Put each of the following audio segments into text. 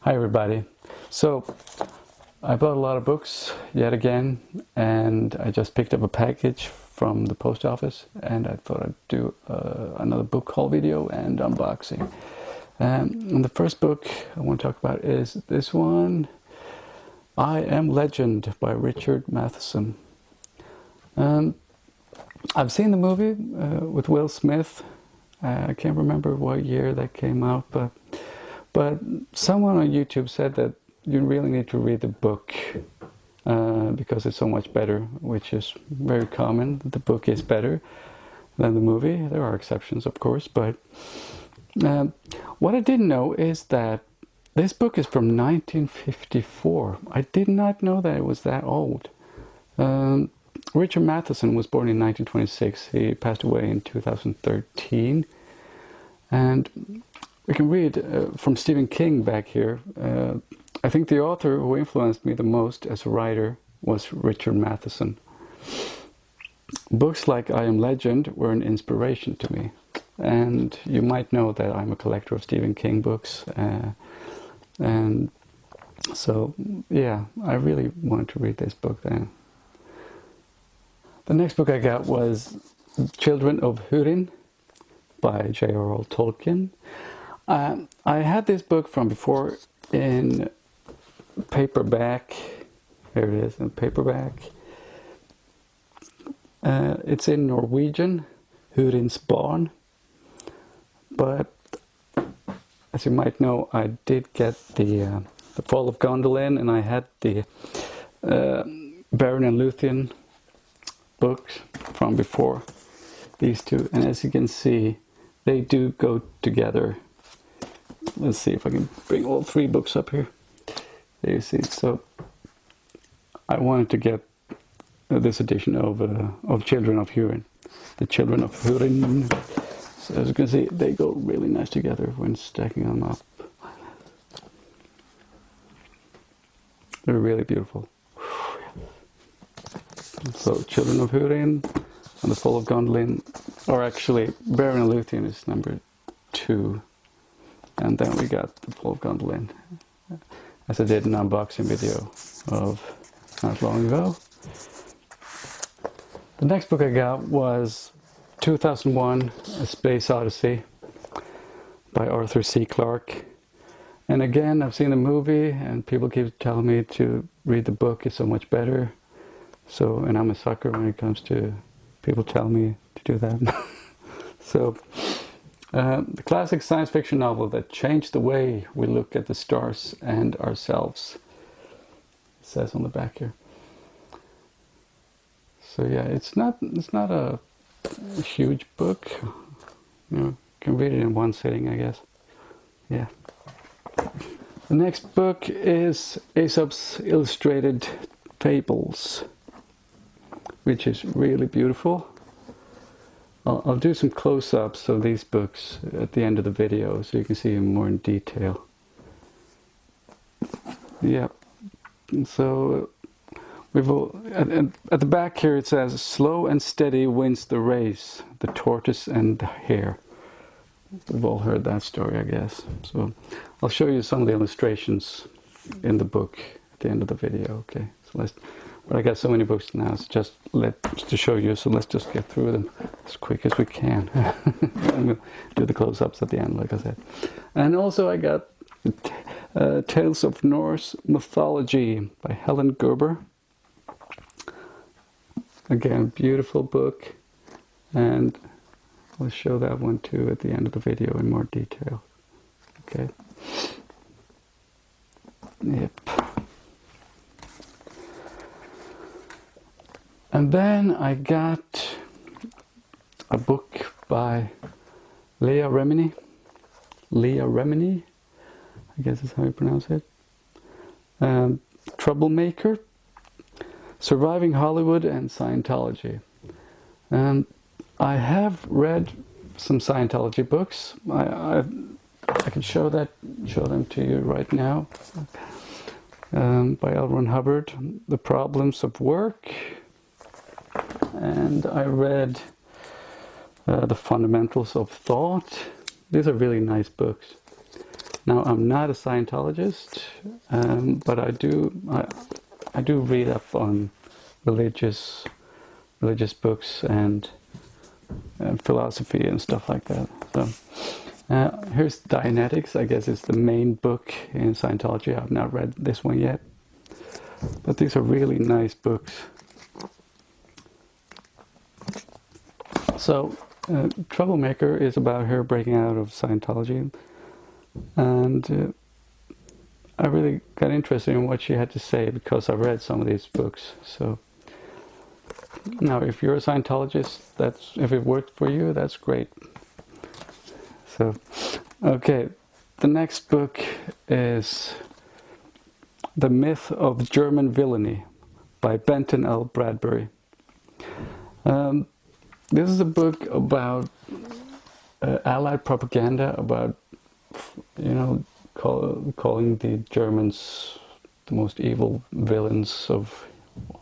Hi everybody. So I bought a lot of books yet again, and I just picked up a package from the post office, and I thought I'd do another book haul video and unboxing. And the first book I want to talk about is this one, I Am Legend by Richard Matheson. I've seen the movie with Will Smith. I can't remember what year that came out, but someone on YouTube said that you really need to read the book because it's so much better, which is very common. The book is better than the movie. There are exceptions, of course, but what I didn't know is that this book is from 1954. I did not know that it was that old. Richard Matheson was born in 1926. He passed away in 2013. And we can read from Stephen King back here. I think the author who influenced me the most as a writer was Richard Matheson. Books like I Am Legend were an inspiration to me. And you might know that I'm a collector of Stephen King books. And so, yeah, I really wanted to read this book then. The next book I got was Children of Húrin by J.R.R. Tolkien. I had this book from before in paperback. Here it is in paperback. It's in Norwegian, Húrin's Barn. But as you might know, I did get the Fall of Gondolin, and I had the Beren and Luthien books from before, these two, and as you can see, they do go together. Let's see if I can bring all three books up here. There you see. So I wanted to get this edition of Children of Húrin. The Children of Húrin. So as you can see, they go really nice together when stacking them up. They're really beautiful. So Children of Húrin and the Fall of Gondolin, or actually Beren and Luthien is number 2, and then we got the Fall of Gondolin, as I did an unboxing video of not long ago. The next book I got was 2001: A Space Odyssey by Arthur C. Clarke. And again, I've seen the movie, and people keep telling me to read the book, it's so much better. So, and I'm a sucker when it comes to people telling me to do that. So, the classic science fiction novel that changed the way we look at the stars and ourselves. It says on the back here. So yeah, it's not a huge book. You know, you can read it in one sitting, I guess. Yeah. The next book is Aesop's Illustrated Fables, which is really beautiful. I'll do some close-ups of these books at the end of the video so you can see them more in detail. Yeah, so at the back here it says, slow and steady wins the race, the tortoise and the hare. We've all heard that story, I guess. So I'll show you some of the illustrations in the book at the end of the video, okay? So but I got so many books now, it's just to show you, so let's just get through them as quick as we can. And we'll do the close-ups at the end, like I said. And also I got Tales of Norse Mythology by Helen Gerber. Again, beautiful book, and I'll show that one too at the end of the video in more detail. Okay. Yep. And then I got a book by Leah Remini. Leah Remini, I guess is how you pronounce it. Troublemaker, Surviving Hollywood and Scientology. I have read some Scientology books. I can show them to you right now. By L. Ron Hubbard, The Problems of Work. And I read The Fundamentals of Thought. These are really nice books. Now, I'm not a Scientologist, but I do read up on religious books and philosophy and stuff like that. So here's Dianetics. I guess it's the main book in Scientology. I've not read this one yet, but these are really nice books. So Troublemaker is about her breaking out of Scientology, and I really got interested in what she had to say because I read some of these books. So now, if you're a Scientologist, if it worked for you, that's great. So, okay, the next book is The Myth of German Villainy by Benton L. Bradbury. This is a book about Allied propaganda, about, calling the Germans the most evil villains of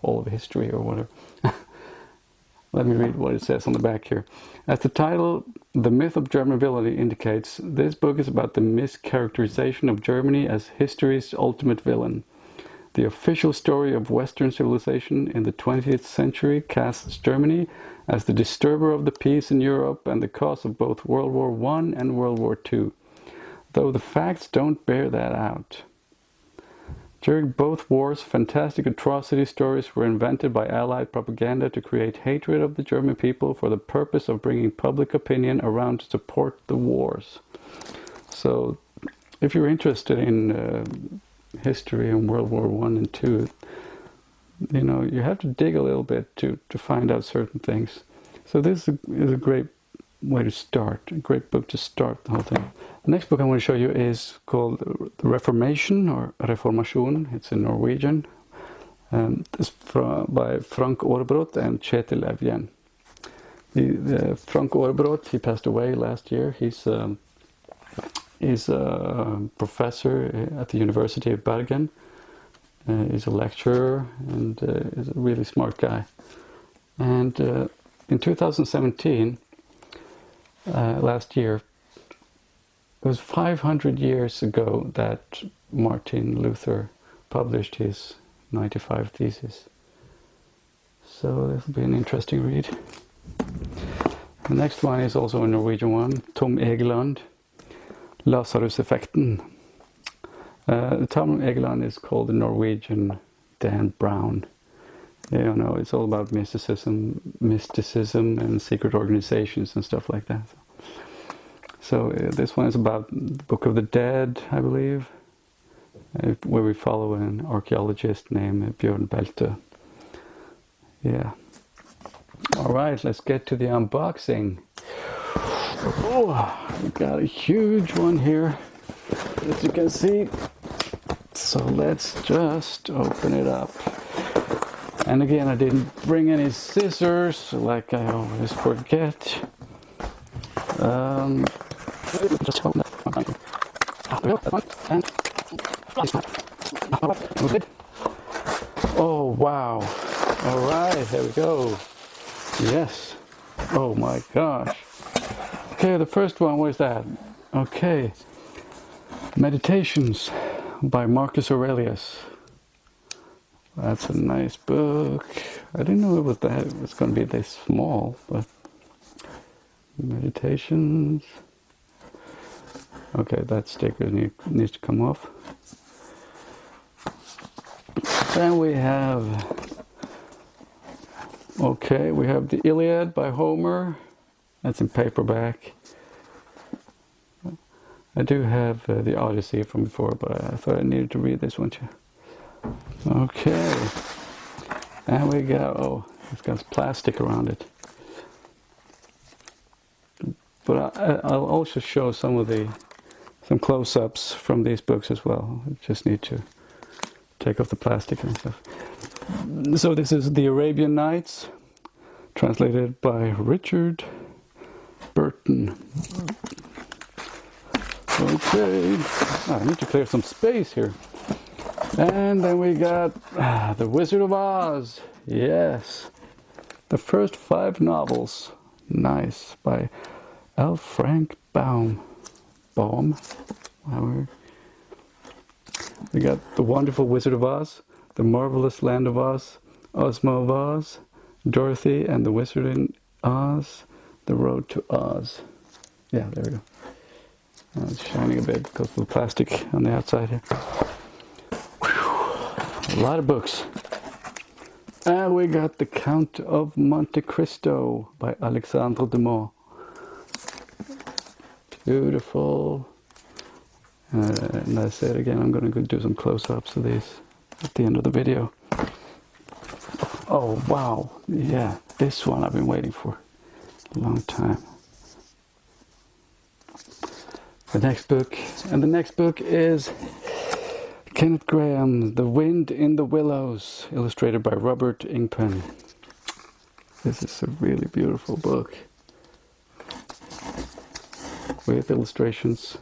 all of history or whatever. Let me read what it says on the back here. As the title, The Myth of German Villainy, indicates, this book is about the mischaracterization of Germany as history's ultimate villain. The official story of Western civilization in the 20th century casts Germany as the disturber of the peace in Europe and the cause of both World War I and World War II, though the facts don't bear that out. During both wars, fantastic atrocity stories were invented by Allied propaganda to create hatred of the German people for the purpose of bringing public opinion around to support the wars. So, if you're interested in history and World War I and II, you have to dig a little bit to find out certain things. So this is a great way to start, a great book to start the whole thing. The next book I want to show you is called The Reformation, or Reformasjon. It's in Norwegian. It's by Frank Aarebrot and Kjetil Evjen. Frank Aarebrot, he passed away last year. He's a professor at the University of Bergen. He's a lecturer and is a really smart guy. And in 2017, last year, it was 500 years ago that Martin Luther published his 95 Theses. So this will be an interesting read. The next one is also a Norwegian one, Tom Egeland, Lazarus-effekten. Tom Egeland is called the Norwegian Dan Brown. It's all about mysticism and secret organizations and stuff like that. So this one is about the Book of the Dead, I believe, where we follow an archaeologist named Björn Belte. Yeah. All right, let's get to the unboxing. Oh, we got a huge one here, as you can see. So let's just open it up. And again, I didn't bring any scissors, like I always forget. Just open that. Oh, wow. All right, here we go. Yes. Oh my gosh. Okay, the first one, what is that? Okay. Meditations by Marcus Aurelius. That's a nice book. I didn't know it was going to be this small, but Meditations. Okay, that sticker needs to come off. Then we have the Iliad by Homer. That's in paperback. I do have the Odyssey from before, but I thought I needed to read this one too. Okay, and we go. It's got plastic around it. But I'll also show some close-ups from these books as well. I just need to take off the plastic and stuff. So this is The Arabian Nights, translated by Richard Burton. Okay, I need to clear some space here. And then we got The Wizard of Oz. Yes, the first 5 novels. Nice, by L. Frank Baum. We got The Wonderful Wizard of Oz, The Marvelous Land of Oz, Ozma of Oz, Dorothy and the Wizard in Oz, The Road to Oz. Yeah, there we go. It's shining a bit because of the plastic on the outside here. Whew. A lot of books. And we got The Count of Monte Cristo by Alexandre Dumas. Beautiful. And I say it again, I'm going to do some close-ups of these at the end of the video. Oh, wow. Yeah, this one I've been waiting for a long time. The next book. And the next book is Kenneth Grahame, The Wind in the Willows, illustrated by Robert Ingpen. This is a really beautiful book with illustrations.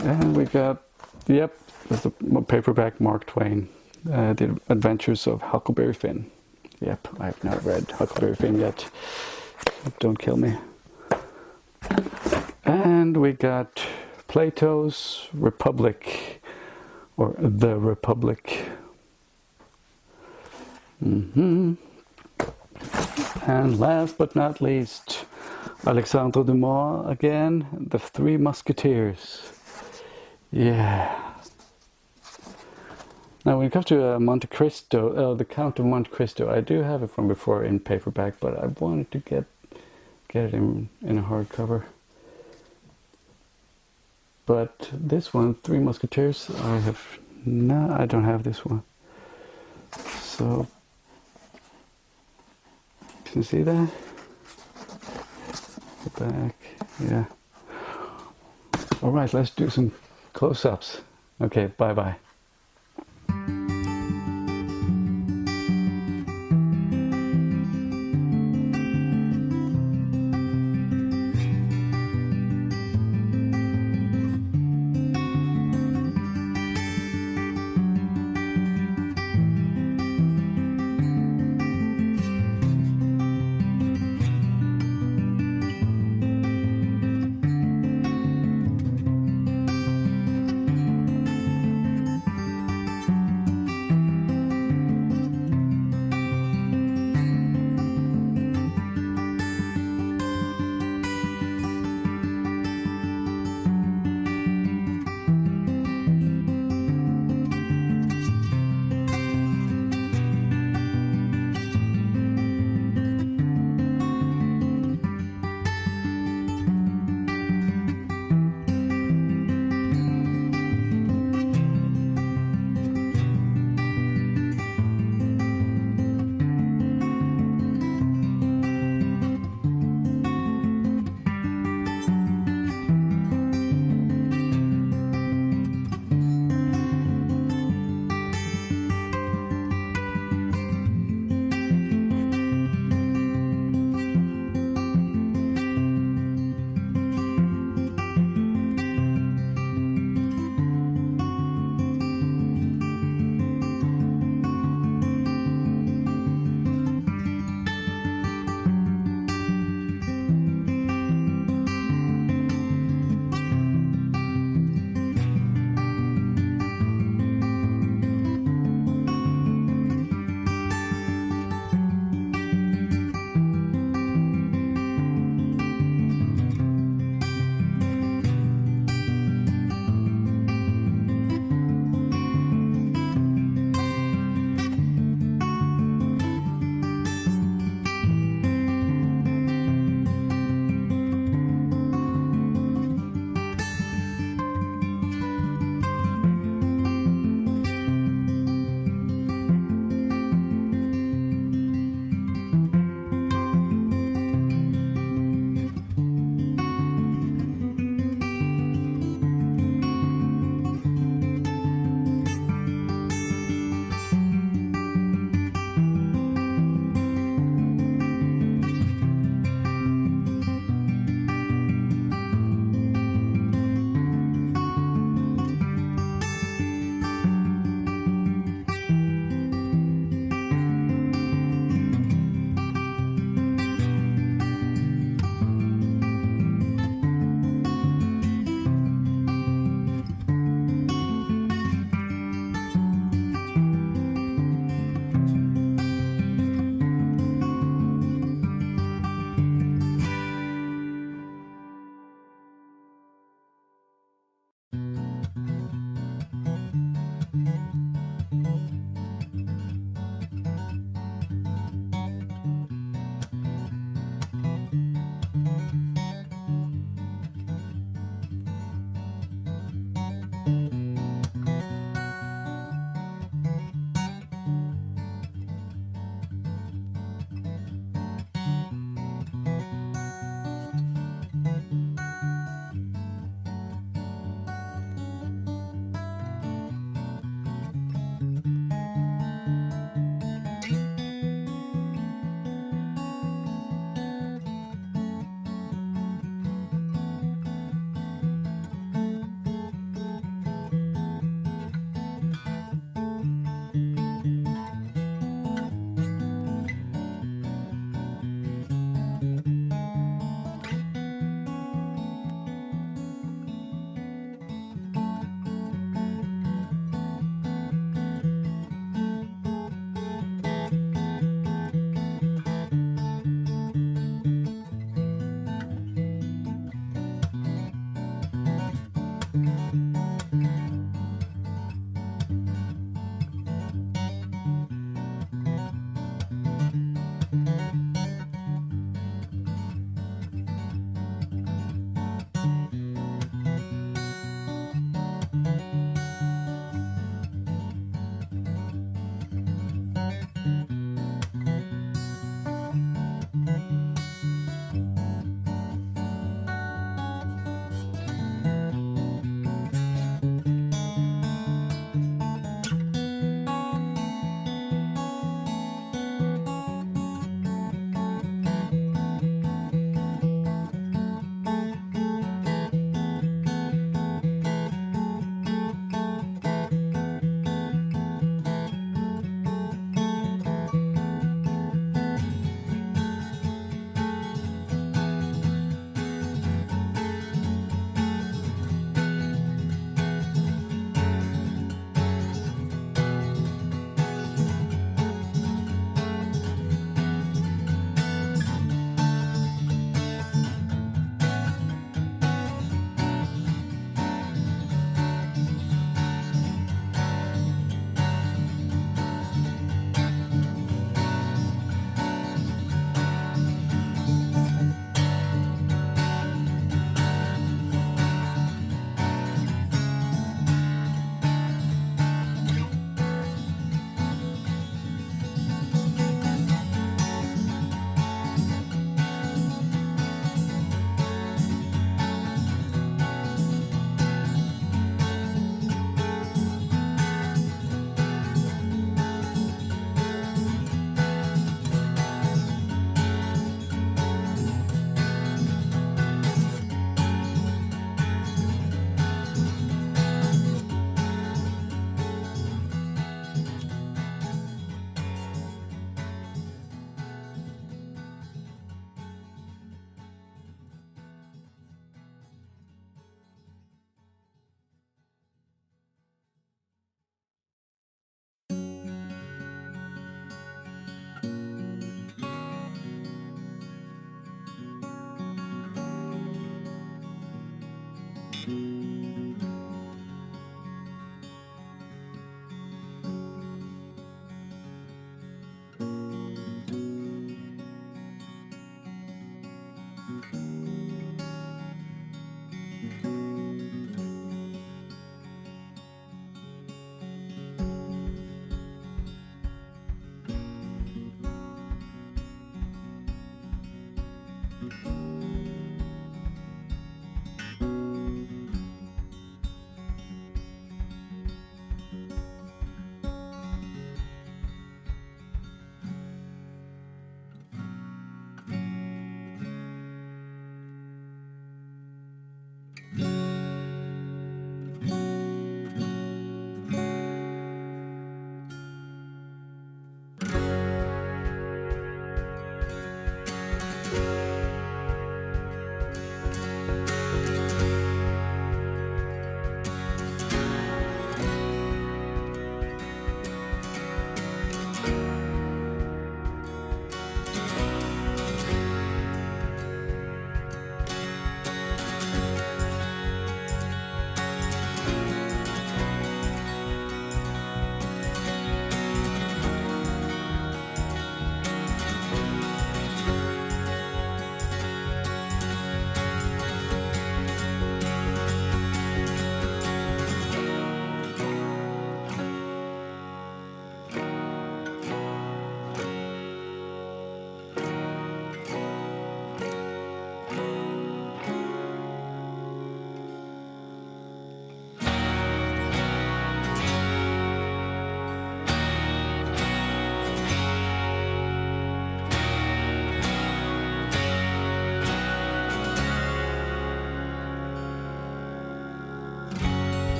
And we got, yep, there's a paperback Mark Twain, The Adventures of Huckleberry Finn. Yep, I've not read Huckleberry Finn yet. Don't kill me. And we got Plato's Republic, or The Republic. And last but not least, Alexandre Dumas again, The Three Musketeers. Yeah. Now when it comes to Monte Cristo, The Count of Monte Cristo, I do have it from before in paperback, but I wanted to get it in a hardcover. But this one, Three Musketeers, I don't have this one. So, can you see that? The back, yeah. All right, let's do some close-ups. Okay, bye-bye.